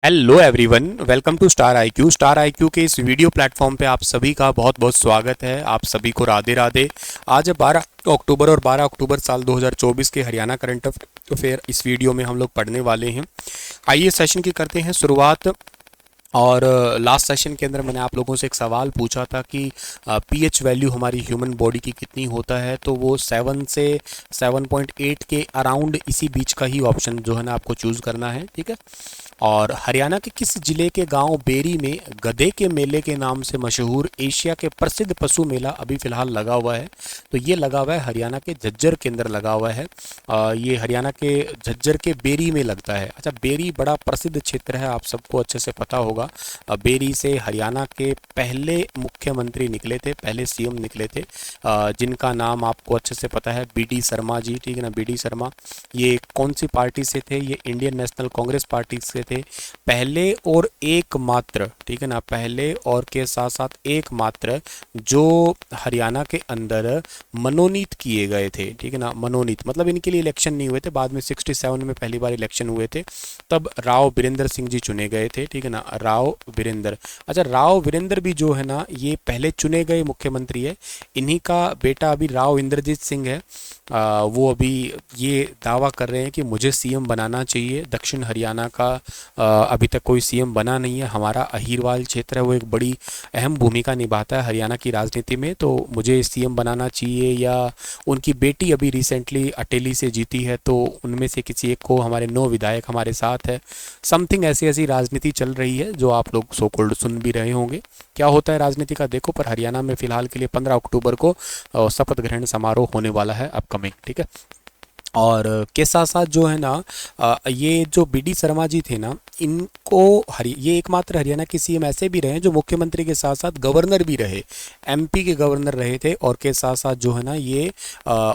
Hello everyone, welcome to star IQ. Star IQ के इस video platform पे आप सभी का बहुत बहुत स्वागत है। आप सभी को राधे राधे। आज है 12 अक्टूबर और 12 अक्टूबर साल 2024 के हरियाणा करंट अफेयर इस वीडियो में हम लोग पढ़ने वाले हैं। आइए सेशन की करते हैं शुरुआत। और लास्ट सेशन के अंदर मैंने आप लोगों से एक सवाल पूछा था कि पीएच वैल्यू हमारी ह्यूमन बॉडी की कितनी होता है, तो वो 7 से 7.8 के अराउंड इसी बीच का ही ऑप्शन जो है ना आपको चूज़ करना है, ठीक है। और हरियाणा के किस जिले के गांव बेरी में गधे के मेले के नाम से मशहूर एशिया के प्रसिद्ध पशु मेला अभी फिलहाल लगा हुआ है? तो ये लगा हुआ है हरियाणा के झज्जर के अंदर लगा हुआ है। ये हरियाणा के झज्जर के बेरी में लगता है। अच्छा, बेरी बड़ा प्रसिद्ध क्षेत्र है, आप सबको अच्छे से पता होगा। बेरी से हरियाणा के पहले मुख्यमंत्री निकले थे, पहले सीएम निकले थे, जिनका नाम आपको अच्छे से पता है, बीडी शर्मा जी, ठीक है ना। बीडी शर्मा ये कौन सी पार्टी से थे? ये इंडियन नेशनल कांग्रेस पार्टी से थे। पहले और एकमात्र, ठीक है ना, पहले और के साथ साथ एकमात्र जो हरियाणा के अंदर मनोनीत किए गए थे, ठीक है ना। मनोनीत मतलब इनके लिए इलेक्शन नहीं हुए थे, बाद में 67 में पहली बार इलेक्शन हुए थे, तब राव वीरेंद्र सिंह जी चुने गए थे, ठीक है ना। राव वीरेंद्र, अच्छा, राव वीरेंद्र भी जो है ना ये पहले चुने गए मुख्यमंत्री है। इन्हीं का बेटा अभी राव इंद्रजीत सिंह है। वो अभी ये दावा कर रहे हैं कि मुझे सीएम बनाना चाहिए। दक्षिण हरियाणा का अभी तक कोई सीएम बना नहीं है। हमारा अहीरवाल क्षेत्र है, वो एक बड़ी अहम भूमिका निभाता है हरियाणा की राजनीति में, तो मुझे सीएम बनाना चाहिए। या उनकी बेटी अभी रिसेंटली अटेली से जीती है, तो उनमें से किसी एक को, हमारे 9 विधायक हमारे साथ है। समथिंग ऐसी ऐसी राजनीति चल रही है जो आप लोग सो कॉल्ड सुन भी रहे होंगे। क्या होता है राजनीति का देखो, पर हरियाणा में फिलहाल के लिए 15 अक्टूबर को शपथ ग्रहण समारोह होने वाला है अपकमिंग, ठीक है। और के साथ साथ जो है ना ये जो बीडी शर्मा जी थे ना, इनको ये एकमात्र हरियाणा के सीएम ऐसे भी रहे जो मुख्यमंत्री के साथ साथ गवर्नर भी रहे, एमपी के गवर्नर रहे थे। और के साथ साथ जो है ना ये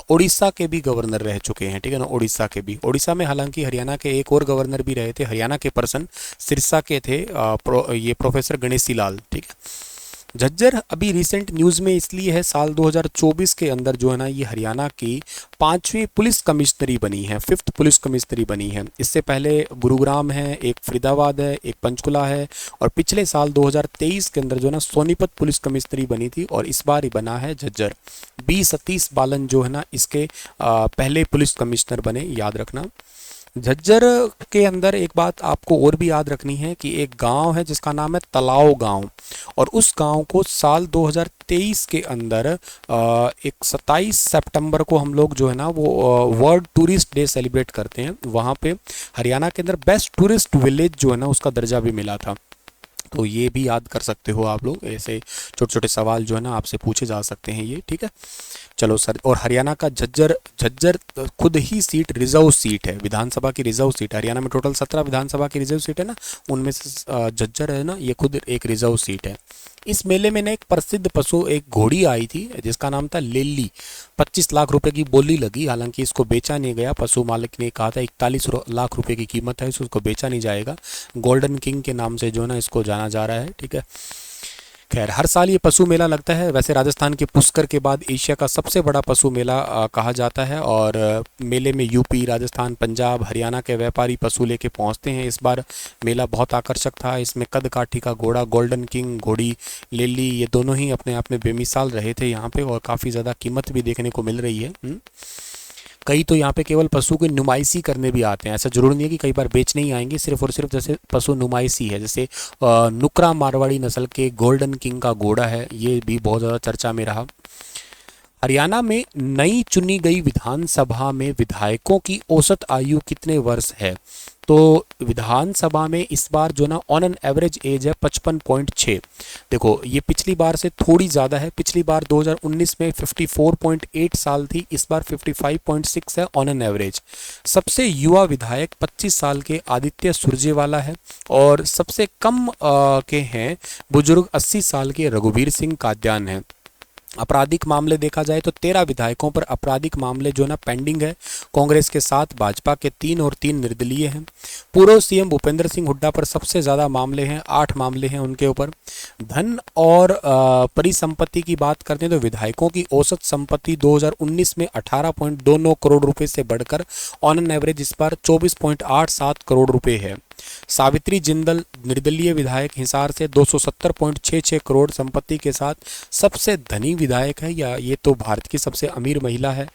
उड़ीसा के भी गवर्नर रह चुके हैं, ठीक है ना। उड़ीसा के भी, उड़ीसा में हालांकि हरियाणा के एक और गवर्नर भी रहे थे, हरियाणा के पर्सन सिरसा के थे, ये प्रोफेसर गणेशी लाल, ठीक है। झज्जर अभी रिसेंट न्यूज़ में इसलिए है, साल 2024 के अंदर जो है ना ये हरियाणा की 5वीं पुलिस कमिश्नरी बनी है, 5th पुलिस कमिश्नरी बनी है। इससे पहले गुरुग्राम है, एक फरीदाबाद है, एक पंचकुला है, और पिछले साल 2023 के अंदर जो है ना सोनीपत पुलिस कमिश्नरी बनी थी, और इस बार ही बना है झज्जर। बी सतीश बालन जो है ना इसके पहले पुलिस कमिश्नर बने, याद रखना। झज्जर के अंदर एक बात आपको और भी याद रखनी है कि एक गांव है जिसका नाम है तलाव गांव, और उस गांव को साल 2023 के अंदर एक 27 सितंबर को हम लोग जो है ना वो वर्ल्ड टूरिस्ट डे सेलिब्रेट करते हैं। वहाँ पे हरियाणा के अंदर बेस्ट टूरिस्ट विलेज जो है ना उसका दर्जा भी मिला था। तो ये भी याद कर सकते हो आप लोग, ऐसे छोटे छोटे सवाल जो है ना आपसे पूछे जा सकते हैं ये, ठीक है। चलो सर, और हरियाणा का झज्जर, झज्जर खुद ही सीट रिजर्व सीट है, विधानसभा की रिजर्व सीट। हरियाणा में टोटल 17 विधानसभा की रिजर्व सीट है ना, उनमें से झज्जर है ना ये खुद एक रिजर्व सीट है। इस मेले में ना एक प्रसिद्ध पशु, एक घोड़ी आई थी जिसका नाम था लेली। 25 लाख रुपए की बोली लगी, हालांकि इसको बेचा नहीं गया। पशु मालिक ने कहा था 41 लाख रुपए की कीमत है, इसको बेचा नहीं जाएगा। गोल्डन किंग के नाम से जो है ना इसको जाना जा रहा है, ठीक है। खैर, हर साल ये पशु मेला लगता है। वैसे राजस्थान के पुष्कर के बाद एशिया का सबसे बड़ा पशु मेला कहा जाता है, और मेले में यूपी, राजस्थान, पंजाब, हरियाणा के व्यापारी पशु लेके पहुंचते हैं। इस बार मेला बहुत आकर्षक था। इसमें कदकाठी का घोड़ा, गोल्डन किंग घोड़ी, लेली, ये दोनों ही अपने आप में बेमिसाल रहे थे यहाँ पे, और काफ़ी ज़्यादा कीमत भी देखने को मिल रही है। कई तो यहाँ पे केवल पशु की नुमाइशी करने भी आते हैं। ऐसा जरूर नहीं है कि कई बार बेचने ही आएंगे, सिर्फ और सिर्फ जैसे पशु नुमाइशी है। जैसे नुकरा मारवाड़ी नस्ल के गोल्डन किंग का घोड़ा है, ये भी बहुत ज़्यादा चर्चा में रहा। हरियाणा में नई चुनी गई विधानसभा में विधायकों की औसत आयु कितने वर्ष है? तो विधानसभा में इस बार जो ना ऑन एन एवरेज एज है 55.6। देखो, ये पिछली बार से थोड़ी ज़्यादा है। पिछली बार 2019 में 54.8 साल थी, इस बार 55.6 है ऑन एन एवरेज। सबसे युवा विधायक 25 साल के आदित्य सुरजेवाला है, और सबसे कम के हैं बुजुर्ग 80 साल के रघुवीर सिंह काद्यान हैं। आपराधिक मामले देखा जाए तो 13 विधायकों पर आपराधिक मामले जो ना पेंडिंग है, कांग्रेस के साथ भाजपा के 3 और 3 निर्दलीय हैं। पूर्व सीएम भूपेंद्र सिंह हुड्डा पर सबसे ज़्यादा मामले हैं, 8 मामले हैं उनके ऊपर। धन और परिसंपत्ति की बात करते हैं तो विधायकों की औसत संपत्ति 2019 में 18.29 करोड़ रुपए से बढ़कर ऑन एन एवरेज इस बार 24.87 करोड़ रुपए है। सावित्री जिंदल निर्दलीय विधायक हिसार से 270.66 करोड़ संपत्ति के साथ सबसे धनी विधायक है, या ये तो भारत की सबसे अमीर महिला है।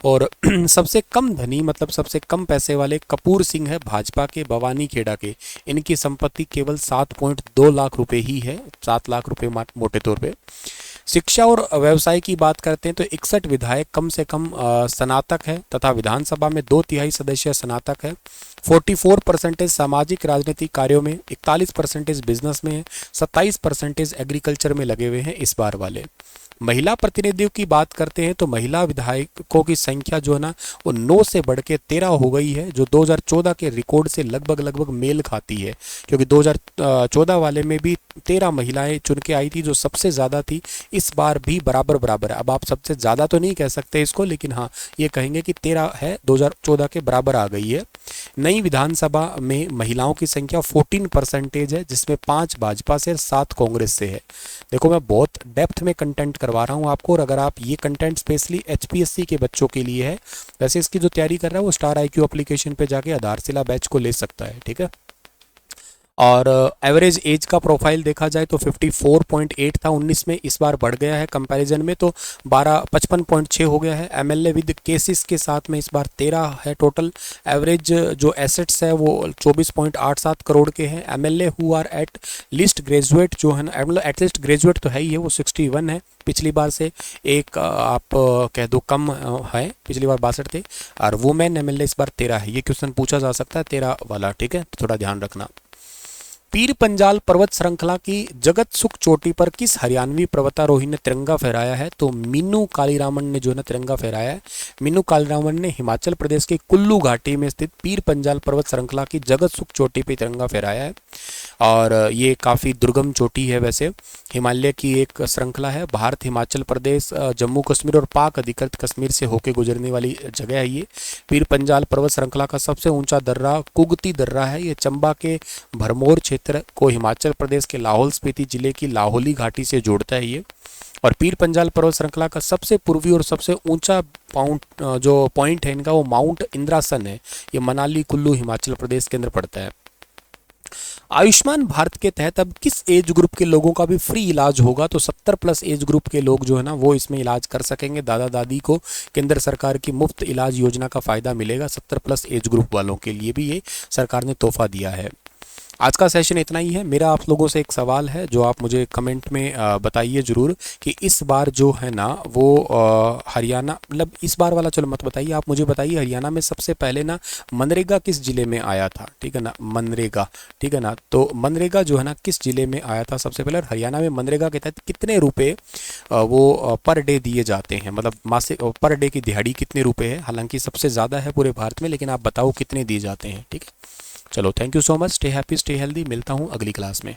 और सबसे कम धनी मतलब सबसे कम पैसे वाले कपूर सिंह है, भाजपा के भवानी खेड़ा के। इनकी संपत्ति केवल 7.2 लाख रुपए ही है, 7 लाख रुपए मोटे तौर पे। शिक्षा और व्यवसाय की बात करते हैं तो 61 विधायक कम से कम स्नातक है तथा विधानसभा में 2/3 सदस्य स्नातक है। 44% सामाजिक राजनीतिक कार्यों में, 41% बिजनेस में है, 27% एग्रीकल्चर में लगे हुए हैं इस बार वाले। महिला प्रतिनिधियों की बात करते हैं तो महिला विधायकों की संख्या जो है ना वो 9 से बढ़ के 13 हो गई है, जो 2014 के रिकॉर्ड से लगभग मेल खाती है, क्योंकि 2014 वाले में भी 13 महिलाएं चुन के आई थी जो सबसे ज़्यादा थी। इस बार भी बराबर है। अब आप सबसे ज़्यादा तो नहीं कह सकते इसको, लेकिन हाँ ये कहेंगे कि 13 है, 2014 के बराबर आ गई है। नई विधानसभा में महिलाओं की संख्या 14% है, जिसमें 5 भाजपा से और 7 कांग्रेस से है। देखो मैं बहुत डेप्थ में कंटेंट करवा रहा हूँ आपको, और अगर आप ये कंटेंट स्पेशली एचपीएससी के बच्चों के लिए है, वैसे इसकी जो तैयारी कर रहा है वो स्टार आईक्यू एप्लीकेशन पे जाके आधारशिला बैच को ले सकता है, ठीक है। और एवरेज एज का प्रोफाइल देखा जाए तो 54.8 था 19 में, इस बार बढ़ गया है कंपैरिजन में तो 55.6 हो गया है। एमएलए विद केसेस के साथ में इस बार 13 है टोटल। एवरेज जो एसेट्स है वो 24.87 करोड़ के हैं। MLA who are at least graduate जो है ना, मतलब एटलीस्ट ग्रेजुएट तो है ही है, वो 61 है, पिछली बार से एक आप कह दो कम है, पिछली बार 62 थे। और वुमेन एमएलए इस बार 13 है। ये क्वेश्चन पूछा जा सकता है 13 वाला, ठीक है, थोड़ा ध्यान रखना। पीर पंजाल पर्वत श्रृंखला की जगत सुख चोटी पर किस हरियाणवी पर्वतारोही ने तिरंगा फहराया है? तो मीनू कालीरामन ने जो है ना तिरंगा फहराया है। मीनू कालीरामन ने हिमाचल प्रदेश के कुल्लू घाटी में स्थित पीर पंजाल पर्वत श्रृंखला की जगत सुख चोटी पर तिरंगा फहराया है। और ये काफ़ी दुर्गम चोटी है, वैसे हिमालय की एक श्रृंखला है। भारत, हिमाचल प्रदेश, जम्मू कश्मीर और पाक अधिकृत कश्मीर से होकर गुजरने वाली जगह है ये। पीर पंजाल पर्वत श्रृंखला का सबसे ऊंचा दर्रा कुगती दर्रा है। ये चंबा के भरमौर क्षेत्र को हिमाचल प्रदेश के लाहौल स्पीति जिले की लाहौली घाटी से जोड़ता है ये। और पीर पंजाल पर्वत श्रृंखला का सबसे पूर्वी और सबसे ऊंचा पॉइंट है इनका, वो माउंट इंद्रासन है। ये मनाली कुल्लू हिमाचल प्रदेश के अंदर पड़ता है। आयुष्मान भारत के तहत अब किस एज ग्रुप के लोगों का भी फ्री इलाज होगा? तो 70+ एज ग्रुप के लोग जो है ना वो इसमें इलाज कर सकेंगे। दादा दादी को केंद्र सरकार की मुफ्त इलाज योजना का फ़ायदा मिलेगा। 70+ एज ग्रुप वालों के लिए भी ये सरकार ने तोहफा दिया है। आज का सेशन इतना ही है। मेरा आप लोगों से एक सवाल है जो आप मुझे कमेंट में बताइए ज़रूर कि इस बार जो है ना वो हरियाणा, मतलब इस बार वाला चलो मत बताइए, आप मुझे बताइए हरियाणा में सबसे पहले ना मनरेगा किस ज़िले में आया था, ठीक है ना, मनरेगा, ठीक है ना। तो मनरेगा जो है ना किस ज़िले में आया था सबसे पहले, और हरियाणा में मनरेगा के तहत कितने रुपए वो पर डे दिए जाते हैं, मतलब मासिक पर डे की दिहाड़ी कितने रुपए है। हालांकि सबसे ज़्यादा है पूरे भारत में, लेकिन आप बताओ कितने दिए जाते हैं, ठीक है। चलो, thank you so much, stay happy stay healthy, मिलता हूँ अगली क्लास में।